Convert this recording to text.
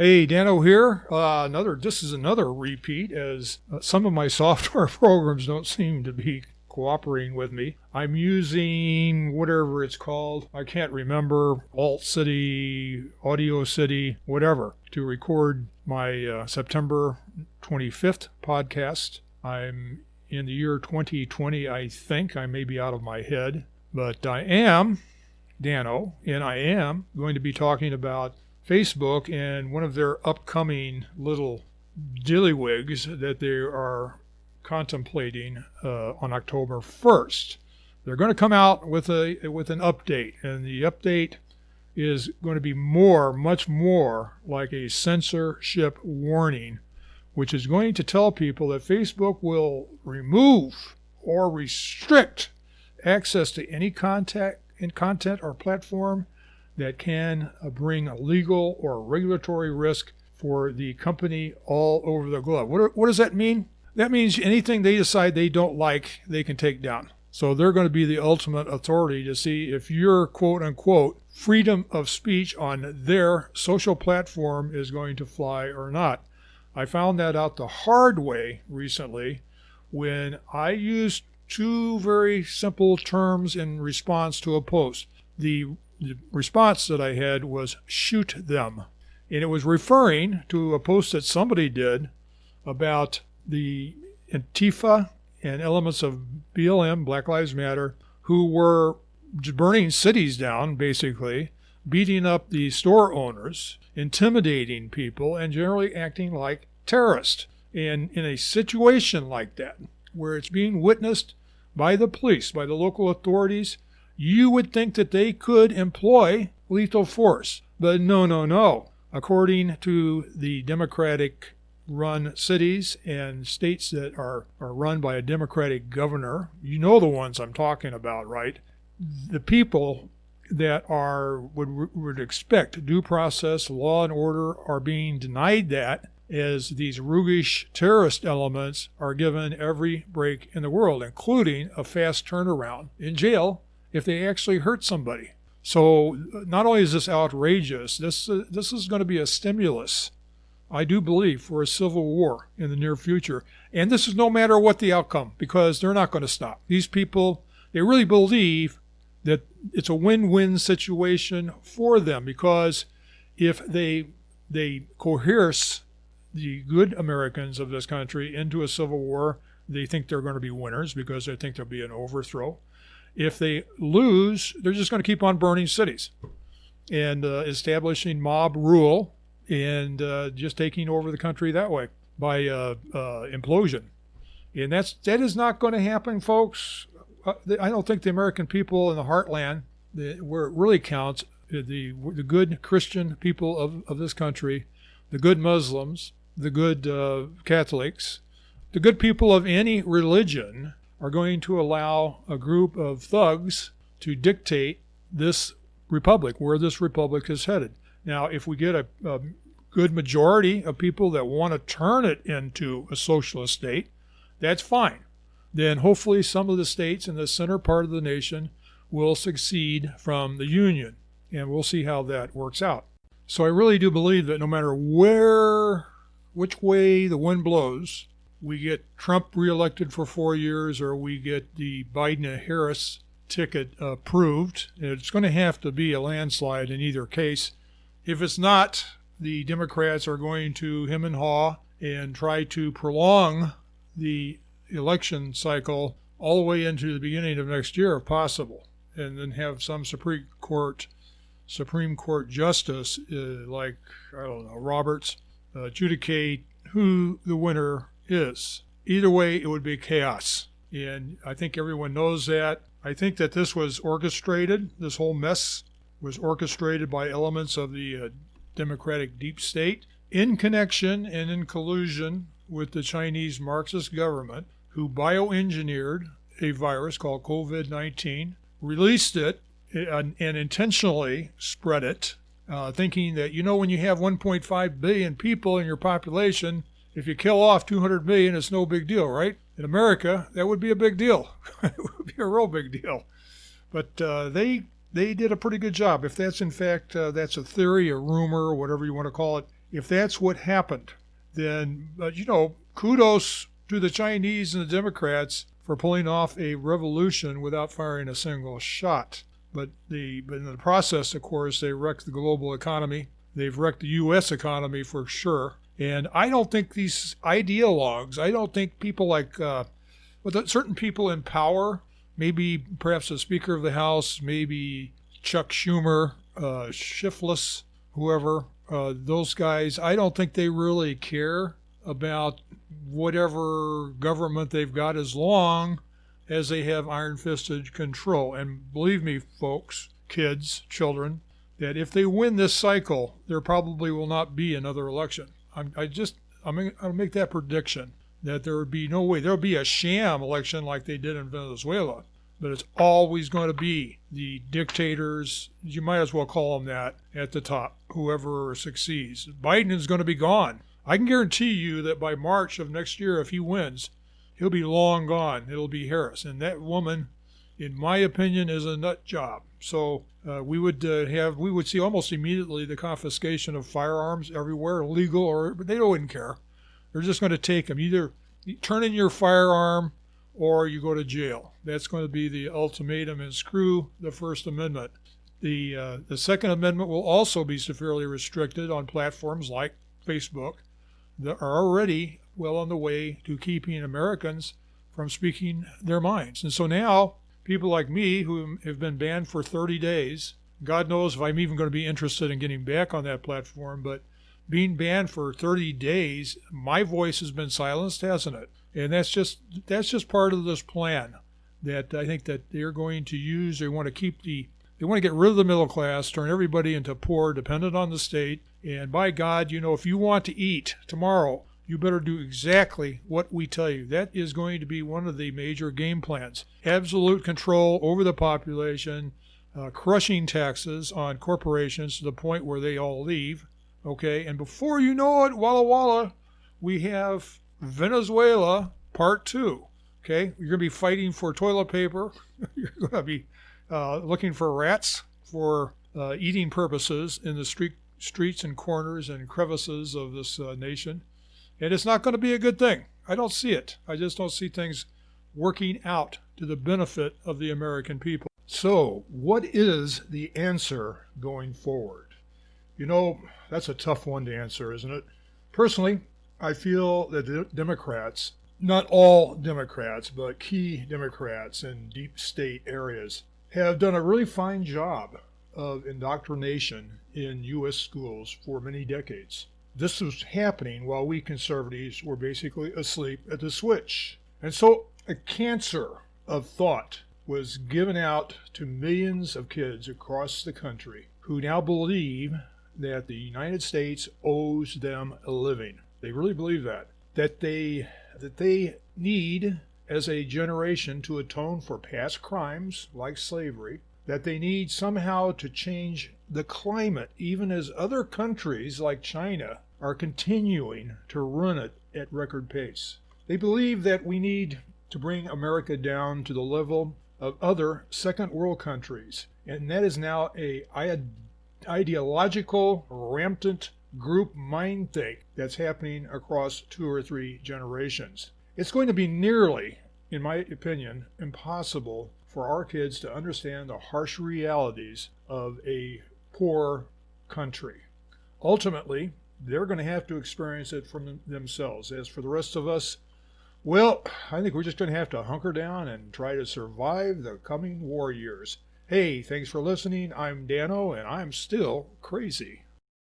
Hey, Dano here. This is another repeat as some of my software programs don't seem to be cooperating with me. I'm using whatever it's called. I can't remember. Alt City, Audio City, whatever, to record my September 25th podcast. I'm in the year 2020, I think. I may be out of my head, but I am Dano, and I am going to be talking about Facebook and one of their upcoming little dillywigs that they are contemplating on October 1st. They're going to come out with an update, and the update is going to be much more like a censorship warning, which is going to tell people that Facebook will remove or restrict access to any content or platform that can bring a legal or regulatory risk for the company all over the globe. What does that mean? That means anything they decide they don't like, they can take down. So they're going to be the ultimate authority to see if your quote-unquote freedom of speech on their social platform is going to fly or not. I found that out the hard way recently when I used two very simple terms in response to a post. The response that I had was shoot them. And it was referring to a post that somebody did about the Antifa and elements of BLM, Black Lives Matter, who were burning cities down, basically, beating up the store owners, intimidating people, and generally acting like terrorists. And in a situation like that, where it's being witnessed by the police, by the local authorities, you would think that they could employ lethal force. But no. According to the Democratic-run cities and states that are run by a Democratic governor, you know the ones I'm talking about, right? The people that would expect due process, law and order are being denied that, as these roguish terrorist elements are given every break in the world, including a fast turnaround in jail if they actually hurt somebody. So not only is this outrageous, this is going to be a stimulus, I do believe, for a civil war in the near future. And this is no matter what the outcome, because they're not going to stop. These people, they really believe that it's a win-win situation for them, because if they coerce the good Americans of this country into a civil war, they think they're going to be winners because they think there'll be an overthrow. If they lose, they're just going to keep on burning cities and establishing mob rule and just taking over the country that way by implosion. And that is not going to happen, folks. I don't think the American people in the heartland, where it really counts, the good Christian people of this country, the good Muslims, the good Catholics, the good people of any religion are going to allow a group of thugs to dictate this republic, where this republic is headed. Now, if we get a good majority of people that want to turn it into a socialist state, that's fine. Then hopefully some of the states in the center part of the nation will succeed from the Union, and we'll see how that works out. So I really do believe that no matter which way the wind blows, we get Trump reelected for 4 years or we get the Biden and Harris ticket approved, it's going to have to be a landslide in either case. If it's not, the Democrats are going to hem and haw and try to prolong the election cycle all the way into the beginning of next year if possible, and then have some Supreme Court justice like, I don't know, Roberts, adjudicate who the winner is. Either way, it would be chaos. And I think everyone knows that. I think that this was orchestrated. This whole mess was orchestrated by elements of the Democratic deep state in connection and in collusion with the Chinese Marxist government, who bioengineered a virus called COVID-19, released it, and intentionally spread it, thinking that, when you have 1.5 billion people in your population, if you kill off 200 million, it's no big deal, right? In America, that would be a big deal. It would be a real big deal. But they did a pretty good job. If that's in fact, that's a theory, a rumor, whatever you want to call it, if that's what happened, then, kudos to the Chinese and the Democrats for pulling off a revolution without firing a single shot. But in the process, of course, they wrecked the global economy. They've wrecked the U.S. economy for sure. And I don't think these ideologues, I don't think people like certain people in power, maybe perhaps the Speaker of the House, maybe Chuck Schumer, Shiftless, whoever, those guys, I don't think they really care about whatever government they've got as long as they have iron-fisted control. And believe me, folks, kids, children, that if they win this cycle, there probably will not be another election. I'll make that prediction that there would be no way. There'll be a sham election like they did in Venezuela, but it's always going to be the dictators, you might as well call them that, at the top, whoever succeeds. Biden is going to be gone. I can guarantee you that by March of next year, if he wins, he'll be long gone. It'll be Harris. And that woman, in my opinion, is a nut job. So we would see almost immediately the confiscation of firearms everywhere, legal, but they wouldn't care. They're just going to take them. Either you turn in your firearm or you go to jail. That's going to be the ultimatum, and screw the First Amendment. The Second Amendment will also be severely restricted on platforms like Facebook that are already well on the way to keeping Americans from speaking their minds. And so now, people like me who have been banned for 30 days, God knows if I'm even going to be interested in getting back on that platform, but being banned for 30 days, my voice has been silenced, hasn't it? And that's just part of this plan that I think that they're going to use. They want to get rid of the middle class, turn everybody into poor, dependent on the state. And by God, if you want to eat tomorrow, you better do exactly what we tell you. That is going to be one of the major game plans. Absolute control over the population, crushing taxes on corporations to the point where they all leave. Okay, and before you know it, Walla Walla, we have Venezuela Part 2. Okay, you're going to be fighting for toilet paper. You're going to be looking for rats for eating purposes in the streets and corners and crevices of this nation. And it's not going to be a good thing. I don't see it. I just don't see things working out to the benefit of the American people. So, what is the answer going forward? That's a tough one to answer, isn't it? Personally, I feel that the Democrats, not all Democrats, but key Democrats in deep state areas, have done a really fine job of indoctrination in U.S. schools for many decades. This was happening while we conservatives were basically asleep at the switch. And so a cancer of thought was given out to millions of kids across the country who now believe that the United States owes them a living. They really believe that they need, as a generation, to atone for past crimes like slavery, that they need somehow to change the climate, even as other countries like China are continuing to run it at record pace. They believe that we need to bring America down to the level of other second world countries, and that is now a ideological, rampant group mind think that's happening across 2 or 3 generations. It's going to be nearly, in my opinion, impossible for our kids to understand the harsh realities of a poor country. Ultimately, they're going to have to experience it from themselves. As for the rest of us, well, I think we're just going to have to hunker down and try to survive the coming war years. Hey, thanks for listening. I'm Dano, and I'm still crazy.